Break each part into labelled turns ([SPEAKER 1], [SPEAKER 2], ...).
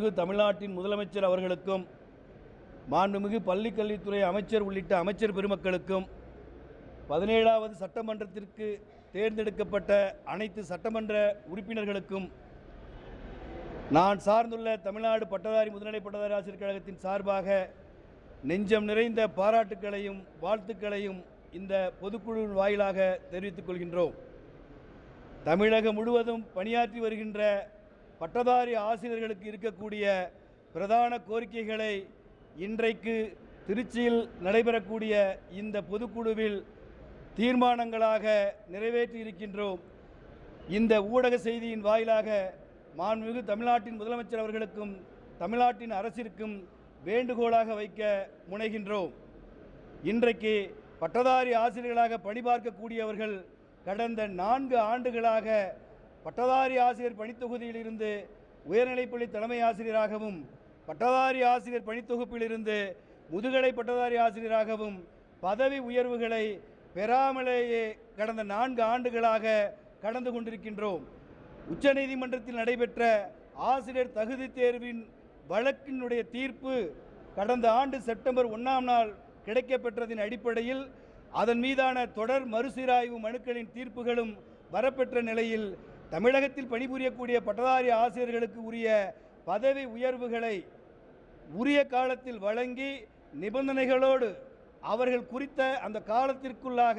[SPEAKER 1] மாண்புமிகு தமிழ்நாட்டின் முதலமைச்சர் அவர்களுக்கும், மாண்புமிகு பள்ளிக்கல்வித்துறை அமைச்சர் உள்ளிட்ட அமைச்சர் பெருமக்களுக்கும், 17வது சட்டமன்றத்திற்கு தேர்ந்தெடுக்கப்பட்ட அனைத்து சட்டமன்ற உறுப்பினர்களுக்கும் நான் சார்ந்துள்ள தமிழ்நாடு பட்டதாரி முதுநிலை பட்டதாரி ஆசிரியர் கழகத்தின் சார்பாக நெஞ்சம் நிறைந்த பாராட்டுக்களையும் வாழ்த்துக்களையும் இந்த பொதுக்குழுவின் வாயிலாக தெரிவித்துக் கொள்கின்றோம். தமிழகம் முழுவதும் பணியாற்றி வருகின்ற பட்டதாரி ஆசிரியர்களுக்கு இருக்கக்கூடிய பிரதான கோரிக்கைகளை இன்றைக்கு திருச்சியில் நடைபெறக்கூடிய இந்த பொதுக்குழுவில் தீர்மானங்களாக நிறைவேற்றி இருக்கின்றோம். இந்த ஊடக செய்தியின் வாயிலாக மாண்புமிகு தமிழ்நாட்டின் முதலமைச்சர் அவர்களுக்கும் தமிழ்நாட்டின் அரசிற்கும் வேண்டுகோளாக வைக்க முனைகின்றோம். இன்றைக்கு பட்டதாரி ஆசிரியர்களாக பணிபார்க்கக்கூடியவர்கள் கடந்த 4 ஆண்டுகளாக பட்டதாரி ஆசிரியர் பணித்தொகுதியிலிருந்து உயர்நிலைப்பள்ளி தலைமை ஆசிரியராகவும், பட்டதாரி ஆசிரியர் பணித்தொகுப்பிலிருந்து முதுகலை பட்டதாரி ஆசிரியராகவும் பதவி உயர்வுகளை பெறாமலேயே கடந்த 4 ஆண்டுகளாக கடந்து கொண்டிருக்கின்றோம். உச்சநீதிமன்றத்தில் நடைபெற்ற ஆசிரியர் தகுதி தேர்வின் வழக்கினுடைய தீர்ப்பு கடந்த ஆண்டு செப்டம்பர் 1ஆம் நாள் கிடைக்கப்பெற்றதின் அடிப்படையில் அதன் மீதான தொடர் மறுசீராய்வு மனுக்களின் தீர்ப்புகளும் வரப்பெற்ற நிலையில் தமிழகத்தில் பணிபுரியக்கூடிய பட்டதாரி ஆசிரியர்களுக்கு உரிய பதவி உயர்வுகளை உரிய காலத்தில் வழங்கி நிபந்தனைகளோடு அவர்கள் குறித்த அந்த காலத்திற்குள்ளாக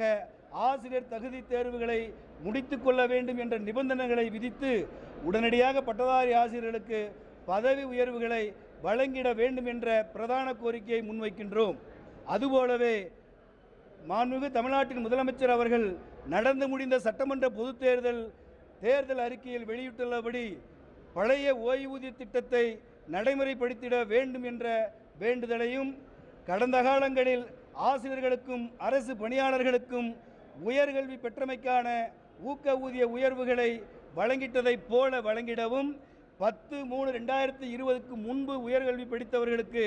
[SPEAKER 1] ஆசிரியர் தகுதி தேர்வுகளை முடித்து கொள்ள வேண்டும் என்ற நிபந்தனைகளை விதித்து உடனடியாக பட்டதாரி ஆசிரியர்களுக்கு பதவி உயர்வுகளை வழங்கிட வேண்டும் என்ற பிரதான கோரிக்கையை முன்வைக்கின்றோம். அதுபோலவே மாண்புமிகு தமிழ்நாட்டின் முதலமைச்சர் அவர்கள் நடந்து முடிந்த சட்டமன்ற பொதுத் தேர்தல் அறிக்கையில் வெளியிட்டுள்ளபடி பழைய ஓய்வூதிய திட்டத்தை நடைமுறைப்படுத்திட வேண்டும் என்ற வேண்டுதலையும், கடந்த காலங்களில் ஆசிரியர்களுக்கும் அரசு பணியாளர்களுக்கும் உயர்கல்வி பெற்றமைக்கான ஊக்க ஊதிய உயர்வுகளை வழங்கிட்டதைப் போல வழங்கிடவும், 10/3/2020க்கு முன்பு உயர்கல்வி படித்தவர்களுக்கு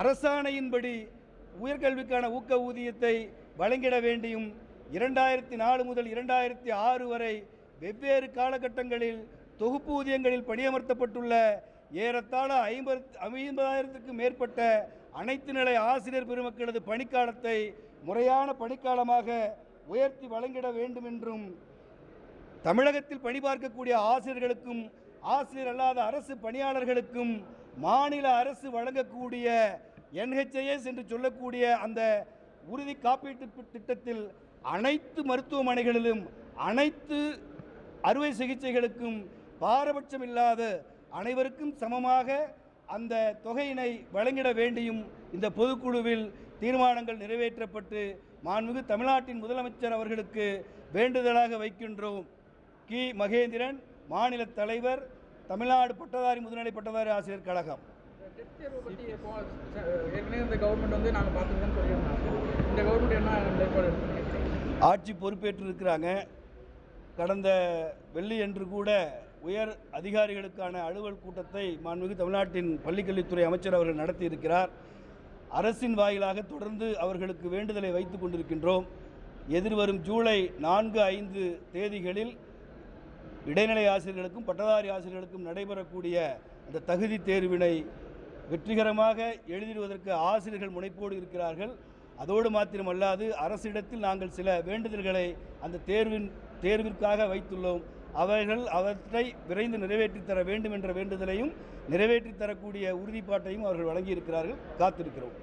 [SPEAKER 1] அரசாணையின்படி உயர்கல்விக்கான ஊக்க ஊதியத்தை வழங்கிட வேண்டியும், 2004 முதல் 2006 வரை வெவ்வேறு காலகட்டங்களில் தொகுப்பு ஊதியங்களில் பணியமர்த்தப்பட்டுள்ள ஏறத்தாழ 50,000க்கும் மேற்பட்ட அனைத்து நிலை ஆசிரியர் பெருமக்களது பணிக்காலத்தை முறையான பணிக்காலமாக உயர்த்தி வழங்கிட வேண்டும் என்றும், தமிழகத்தில் பணிபார்க்கக்கூடிய ஆசிரியர்களுக்கும் ஆசிரியர் அல்லாத அரசு பணியாளர்களுக்கும் மாநில அரசு வழங்கக்கூடிய NHIS என்று சொல்லக்கூடிய அந்த உறுதி காப்பீட்டு திட்டத்தில் அனைத்து மருத்துவமனைகளிலும் அனைத்து அறுவை சிகிச்சைகளுக்கும் பாரபட்சம் இல்லாத அனைவருக்கும் சமமாக அந்த தொகையினை வழங்கிட வேண்டியும் இந்த பொதுக்குழுவில் தீர்மானங்கள் நிறைவேற்றப்பட்டு மாண்புமிகு தமிழ்நாட்டின் முதலமைச்சர் அவர்களுக்கு வேண்டுதலாக வைக்கின்றோம். கி. மகேந்திரன், மாநில தலைவர், தமிழ்நாடு பட்டதாரி முதுநிலை பட்டதாரி ஆசிரியர் கழகம். ஆட்சி பொறுப்பேற்றிருக்கிறாங்க. கடந்த வெள்ளியன்று கூட உயர் அதிகாரிகளுக்கான அலுவல் கூட்டத்தை மாண்புமிகு தமிழ்நாட்டின் பள்ளிக்கல்வித்துறை அமைச்சர் அவர்கள் நடத்தியிருக்கிறார். அரசின் வாயிலாக தொடர்ந்து அவர்களுக்கு வேண்டுதலை வைத்துக் கொண்டிருக்கின்றோம். எதிர்வரும் ஜூலை 4, 5 தேதிகளில் இடைநிலை ஆசிரியர்களுக்கும் பட்டதாரி ஆசிரியர்களுக்கும் நடைபெறக்கூடிய அந்த தகுதி தேர்வினை வெற்றிகரமாக எழுதிடுவதற்கு ஆசிரியர்கள் முனைப்போடு இருக்கிறார்கள். அதோடு மாத்திரமல்லாது அரசிடத்தில் நாங்கள் சில வேண்டுதல்களை அந்த தேர்விற்காக வைத்துள்ளோம். அவற்றை விரைந்து நிறைவேற்றித் தர வேண்டும் என்ற வேண்டுதலையும் நிறைவேற்றித் தரக்கூடிய உறுதிப்பாட்டையும் அவர்கள் வழங்கியிருக்கிறார்கள். காத்திருக்கிறோம்.